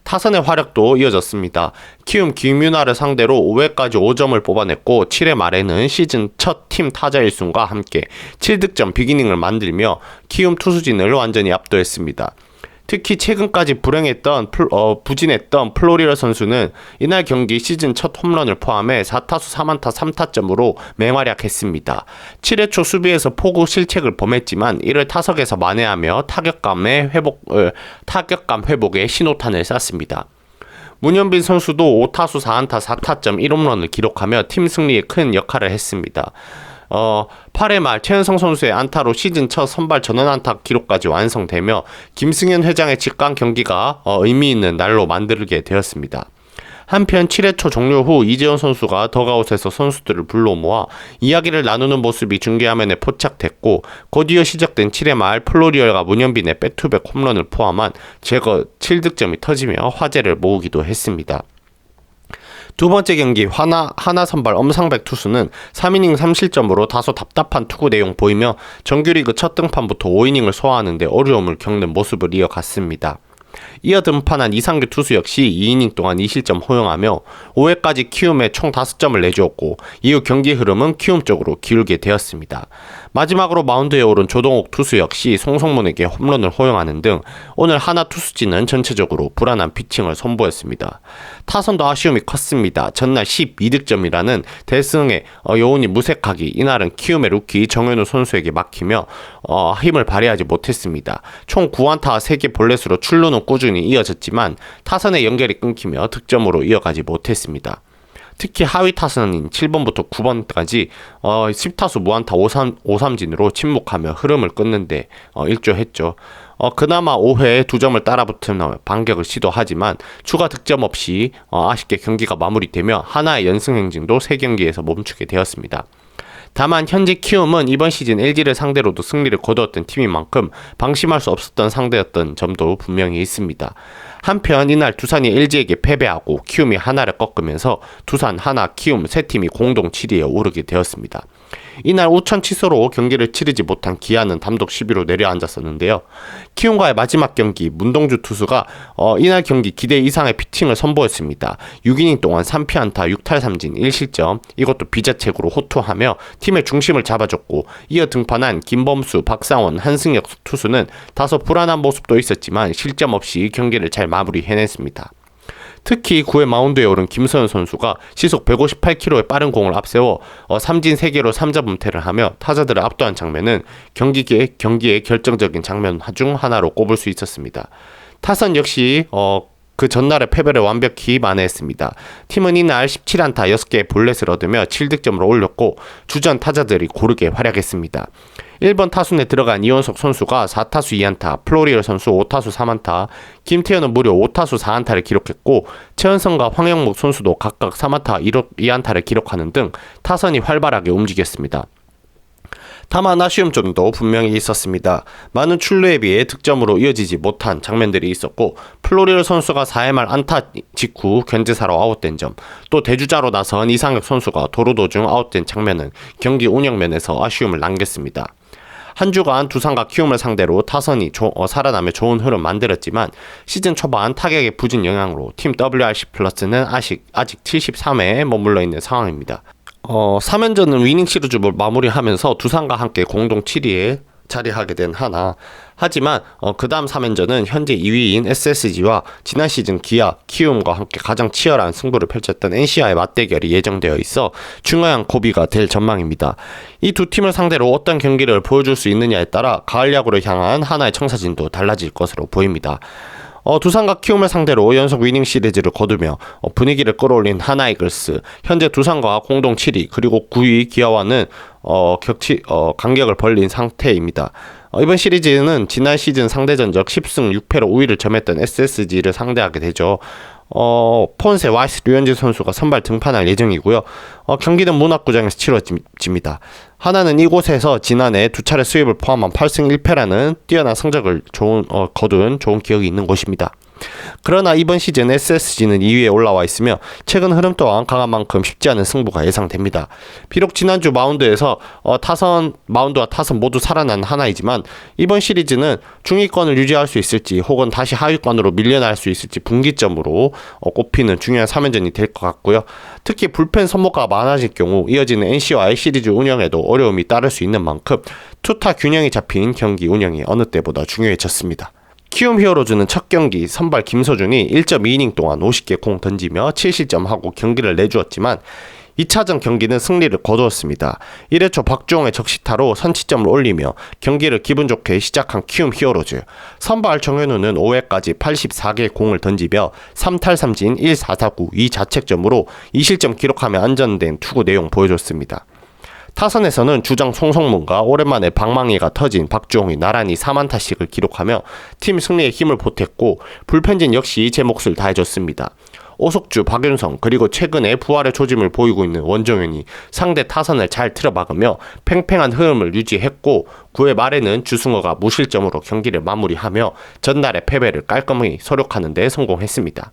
[SPEAKER 2] 타선의 활약도 이어졌습니다. 키움 김윤아를 상대로 5회까지 5점을 뽑아냈고 7회 말에는 시즌 첫 팀 타자 1순과 함께 7득점 빅이닝을 만들며 키움 투수진을 완전히 압도했습니다. 특히 최근까지 부진했던 플로리얼 선수는 이날 경기 시즌 첫 홈런을 포함해 4타수 3안타 3타점으로 맹활약했습니다. 7회 초 수비에서 포구 실책을 범했지만 이를 타석에서 만회하며 타격감 회복에 신호탄을 쐈습니다. 문현빈 선수도 5타수 4안타 4타점 1홈런을 기록하며 팀 승리에 큰 역할을 했습니다. 8회 말 최은성 선수의 안타로 시즌 첫 선발 전원 안타 기록까지 완성되며 김승현 회장의 직관 경기가 의미 있는 날로 만들게 되었습니다. 한편 7회 초 종료 후 이재원 선수가 더가웃에서 선수들을 불러 모아 이야기를 나누는 모습이 중계화면에 포착됐고 곧이어 시작된 7회 말 플로리얼과 문현빈의 백투백 홈런을 포함한 제거 7득점이 터지며 화제를 모으기도 했습니다. 두 번째 경기 하나 선발 엄상백 투수는 3이닝 3실점으로 다소 답답한 투구 내용 보이며 정규리그 첫 등판부터 5이닝을 소화하는 데 어려움을 겪는 모습을 이어갔습니다. 이어 등판한 이상규 투수 역시 2이닝 동안 2실점 허용하며 5회까지 키움에 총 5점을 내주었고 이후 경기 흐름은 키움 쪽으로 기울게 되었습니다. 마지막으로 마운드에 오른 조동욱 투수 역시 송성문에게 홈런을 허용하는 등 오늘 하나 투수진은 전체적으로 불안한 피칭을 선보였습니다. 타선도 아쉬움이 컸습니다. 전날 12득점이라는 대승의 요운이 무색하기 이날은 키움의 루키 정현우 선수에게 막히며 힘을 발휘하지 못했습니다. 총 9안타 3개 볼넷으로 출루는 꾸준히 이어졌지만 타선의 연결이 끊기며 득점으로 이어가지 못했습니다. 특히 하위 타선인 7번부터 9번까지 10타수 무안타 5삼진으로 침묵하며 흐름을 끊는데 일조했죠. 그나마 5회에 2점을 따라붙은 반격을 시도하지만 추가 득점 없이 아쉽게 경기가 마무리되며 하나의 연승 행진도 3경기에서 멈추게 되었습니다. 다만 현재 키움은 이번 시즌 LG를 상대로도 승리를 거두었던 팀인 만큼 방심할 수 없었던 상대였던 점도 분명히 있습니다. 한편 이날 두산이 LG에게 패배하고 키움이 하나를 꺾으면서 두산, 하나, 키움 세 팀이 공동 7위에 오르게 되었습니다. 이날 우천 취소로 경기를 치르지 못한 기아는 단독 10위로 내려앉았었는데요. 키움과의 마지막 경기 문동주 투수가 이날 경기 기대 이상의 피칭을 선보였습니다. 6이닝 동안 3피안타 6탈삼진 1실점 이것도 비자책으로 호투하며 팀의 중심을 잡아줬고 이어 등판한 김범수, 박상원, 한승혁 투수는 다소 불안한 모습도 있었지만 실점 없이 경기를 잘 마무리해냈습니다. 특히 9회 마운드에 오른 김서현 선수가 시속 158km의 빠른 공을 앞세워 삼진 3개로 3자 범퇴를 하며 타자들을 압도한 장면은 경기의 결정적인 장면 중 하나로 꼽을 수 있었습니다. 타선 역시 그 전날의 패배를 완벽히 만회했습니다. 팀은 이날 17안타 6개의 볼넷을 얻으며 7득점을 올렸고 주전 타자들이 고르게 활약했습니다. 1번 타순에 들어간 이원석 선수가 4타수 2안타, 플로리얼 선수 5타수 3안타, 김태현은 무려 5타수 4안타를 기록했고 최은성과 황영목 선수도 각각 3안타 2안타를 기록하는 등 타선이 활발하게 움직였습니다. 다만 아쉬운 점도 분명히 있었습니다. 많은 출루에 비해 득점으로 이어지지 못한 장면들이 있었고 플로리얼 선수가 4회 말 안타 직후 견제사로 아웃된 점, 또 대주자로 나선 이상혁 선수가 도루 도중 아웃된 장면은 경기 운영면에서 아쉬움을 남겼습니다. 한 주간 두산과 키움을 상대로 타선이 살아나며 좋은 흐름 만들었지만 시즌 초반 타격의 부진 영향으로 팀 WRC 플러스는 아직 73회에 머물러 있는 상황입니다. 3연전은 위닝 시리즈를 마무리하면서 두산과 함께 공동 7위에 자리하게 된 하나. 하지만 그 다음 3연전은 현재 2위인 SSG와 지난 시즌 기아, 키움과 함께 가장 치열한 승부를 펼쳤던 NC와의 맞대결이 예정되어 있어 중요한 고비가 될 전망입니다. 이 두 팀을 상대로 어떤 경기를 보여줄 수 있느냐에 따라 가을 야구를 향한 하나의 청사진도 달라질 것으로 보입니다. 두산과 키움을 상대로 연속 위닝 시리즈를 거두며 분위기를 끌어올린 하나이글스, 현재 두산과 공동 7위 그리고 9위 기아와는 간격을 벌린 상태입니다. 이번 시리즈는 지난 시즌 상대 전적 10승 6패로 우위를 점했던 SSG를 상대하게 되죠. 폰세, 와이스, 류현진 선수가 선발 등판할 예정이고요. 경기는 문학구장에서 치러집니다. 하나는 이곳에서 지난해 두 차례 수입을 포함한 8승 1패라는 뛰어난 성적을 거둔 좋은 기억이 있는 곳입니다. 그러나 이번 시즌 SSG는 2위에 올라와 있으며 최근 흐름 또한 강한 만큼 쉽지 않은 승부가 예상됩니다. 비록 지난주 마운드에서 마운드와 타선 모두 살아난 하나이지만 이번 시리즈는 중위권을 유지할 수 있을지 혹은 다시 하위권으로 밀려날 수 있을지 분기점으로 꼽히는 중요한 3연전이 될 것 같고요. 특히 불펜 선모가 많아질 경우 이어지는 NC와의 시리즈 운영에도 어려움이 따를 수 있는 만큼 투타 균형이 잡힌 경기 운영이 어느 때보다 중요해졌습니다. 키움 히어로즈는 첫 경기 선발 김서준이 1.2이닝 동안 50개 공 던지며 7실점하고 경기를 내주었지만 2차전 경기는 승리를 거두었습니다. 1회 초 박주홍의 적시타로 선취점을 올리며 경기를 기분 좋게 시작한 키움 히어로즈. 선발 정현우는 5회까지 84개의 공을 던지며 3탈삼진 1사사구 2자책점으로 2실점 기록하며 안전된 투구 내용 보여줬습니다. 타선에서는 주장 송성문과 오랜만에 방망이가 터진 박주홍이 나란히 3안타씩을 기록하며 팀 승리에 힘을 보탰고 불펜진 역시 제 몫을 다해줬습니다. 오석주, 박윤성 그리고 최근에 부활의 조짐을 보이고 있는 원정현이 상대 타선을 잘 틀어막으며 팽팽한 흐름을 유지했고 9회 말에는 주승호가 무실점으로 경기를 마무리하며 전날의 패배를 깔끔히 소록하는 데 성공했습니다.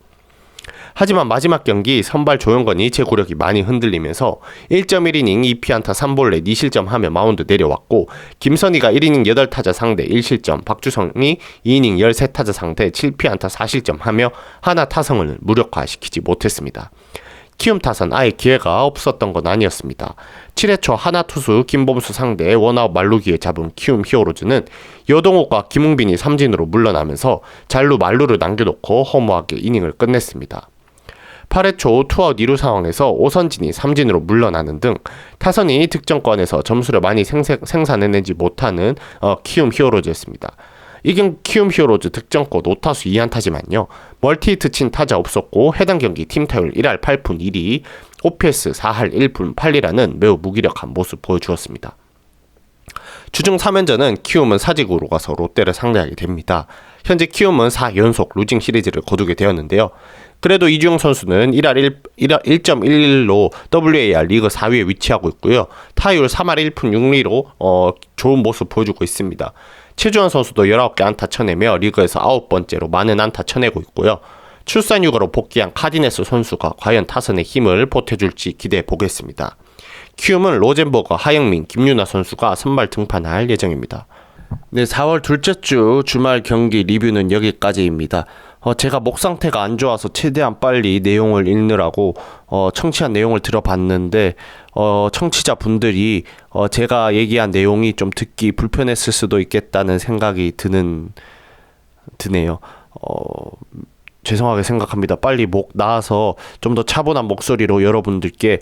[SPEAKER 2] 하지만 마지막 경기 선발 조영건이 제구력이 많이 흔들리면서 1.1이닝 2피안타 3볼넷 2실점하며 마운드 내려왔고, 김선희가 1이닝 8타자 상대 1실점, 박주성이 2이닝 13타자 상대 7피안타 4실점하며 하나 타성을 무력화시키지 못했습니다. 키움 타선 아예 기회가 없었던 건 아니었습니다. 7회 초 하나 투수 김범수 상대 원아웃 만루기에 잡은 키움 히어로즈는 여동욱과 김웅빈이 삼진으로 물러나면서 잘루 만루를 남겨놓고 허무하게 이닝을 끝냈습니다. 8회 초 투아웃 2루 상황에서 오선진이 삼진으로 물러나는 등 타선이 득점권에서 점수를 많이 생산해내지 못하는 키움 히어로즈였습니다. 이긴 키움 히어로즈 득점권 5타수 2안타지만요. 멀티히트 친 타자 없었고 해당 경기 팀 타율 1할 8푼 1리, OPS 4할 1푼 8리라는 매우 무기력한 모습 보여주었습니다. 주중 3연전은 키움은 사직으로 가서 롯데를 상대하게 됩니다. 현재 키움은 4연속 루징 시리즈를 거두게 되었는데요. 그래도 이주영 선수는 1.11로 WAR 리그 4위에 위치하고 있고요. 타율 3할 1푼 6리로 좋은 모습 보여주고 있습니다. 최주환 선수도 19개 안타 쳐내며 리그에서 9번째로 많은 안타 쳐내고 있고요. 출산 휴가로 복귀한 카디네스 선수가 과연 타선의 힘을 보태줄지 기대해 보겠습니다. 키움은 로젠버거, 하영민, 김유나 선수가 선발 등판할 예정입니다. 네, 4월 둘째 주 주말 경기 리뷰는 여기까지입니다. 제가 목 상태가 안 좋아서 최대한 빨리 내용을 읽느라고 청취한 내용을 들어봤는데 청취자분들이 제가 얘기한 내용이 좀 듣기 불편했을 수도 있겠다는 생각이 드네요. 죄송하게 생각합니다. 빨리 목 나아서 좀 더 차분한 목소리로 여러분들께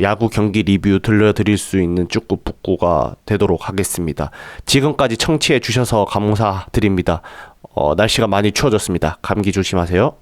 [SPEAKER 2] 야구 경기 리뷰 들려드릴 수 있는 쭈꾸뿌꾸가 되도록 하겠습니다. 지금까지 청취해 주셔서 감사드립니다. 날씨가 많이 추워졌습니다. 감기 조심하세요.